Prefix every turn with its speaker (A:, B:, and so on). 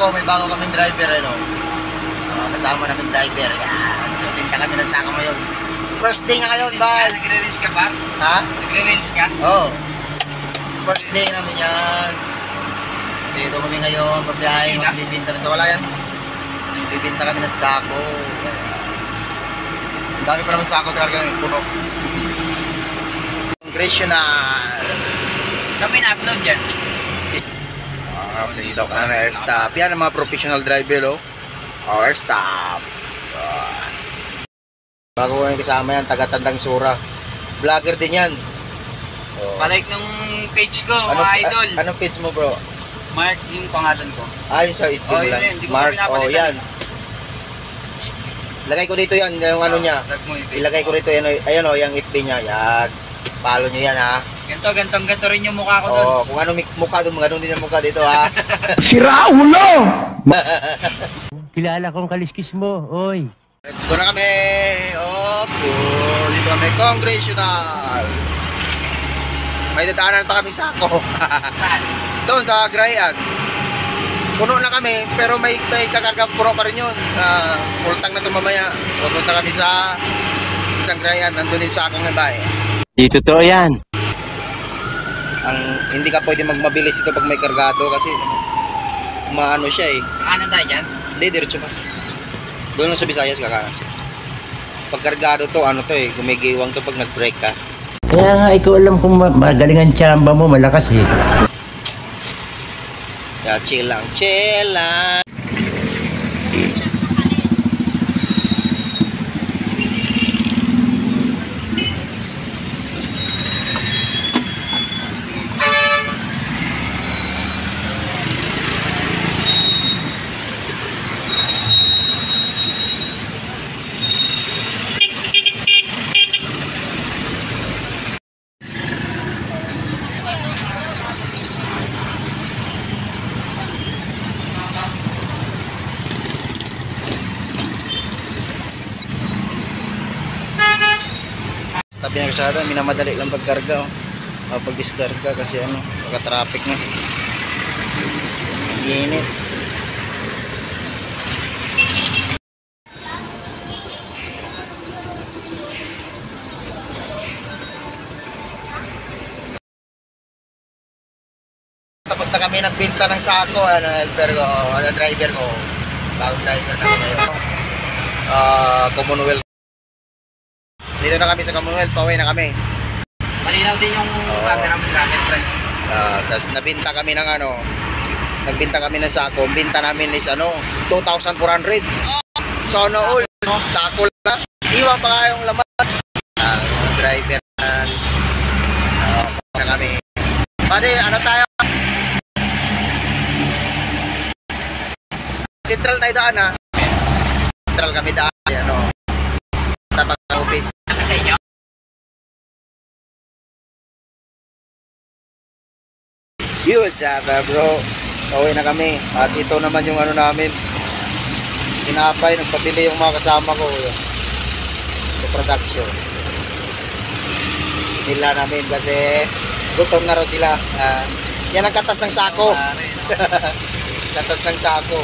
A: sako, may bago kaming driver, ano. Kasama namin driver. Yan. So, pinta kami ng sako ngayon. First day nga ngayon, bye.
B: Nagre-reels ka ba?
A: Ha?
B: Nagre-reels ka?
A: Oo. First day namin yan. Dito kami ngayon, pabiyahe, magbibinta na sa wala yan. Bibinta kami ng sako. Ang dami pa naman sako talaga ng puno. Congressional.
B: Kami na-upload dyan.
A: Dito ka na air stop. Yan ang mga professional driver, oh. Air stop. Bago ko yung kasama yan, taga-Tandang Sura. Vlogger din yan.
B: Oh. Palike nung page ko, mga idol.
A: Anong page mo, bro?
B: Mark yung pangalan ko.
A: Yun sa itim lang.
B: Yun,
A: Mark, yan. Lagay ko dito yan, yung ano niya. Ilagay ko rito, yan, ayan o, yung FB niya. Yan. Follow nyo yan, ha.
B: Ganto rin yung mukha ko doon.
A: Oo, kung anong mukha doon, ganun din ang mukha dito, ha.
C: Sira ulo! Kilala kong kaliskis mo, oy.
A: Let's go na kami. Dito kami, Congressional. May dadaanan pa kami sako.
B: Saan?
A: Doon sa Grayan. Puno na kami, pero may kakarga puno pa rin yun. Full tank na ito mamaya. Pupunta kami sa isang Grayan. Nandun yung sakong na bahay.
C: Di totoo yan.
A: Hindi ka pwede magmabilis ito pag may kargado kasi maano siya eh.
B: Kanan tayo dyan?
A: Hindi, diretso pa. Doon lang sa Visayas kakanas. Pag kargado to, ano to eh, gumigiwang to pag nag-break ka.
C: Kaya nga, ikaw alam kung magaling ang tsamba mo, malakas eh.
A: Yeah, chill lang, chill lang. Tabi ng kasada, minamadali lang pagkarga, pag-diskarga kasi ano, pagka-traffic na. Init. Tapos na kami nagbenta ng sako, driver ko, bagong driver na ngayon. Commonwealth. Dito na kami sa Commonwealth, pauwi na kami.
B: Malinaw din yung camera mo gamit, friend.
A: Tapos nagbenta kami ng nagbenta kami ng sako. Ang binta namin is 2,400. So all, sako lang. Iwan pa nga yung laman. Driver na kami. Pwede, ano tayo? Central tayo daan, ha? Central kami daan. Sa pag-office.
B: Sa inyo?
A: What's up, bro? Pauwi na kami. At ito naman yung namin. Kinapay, nagpabili yung mga kasama ko. Sa production. Nila namin kasi gutom na rin sila. Yan ang katas ng sako. Katas ng sako.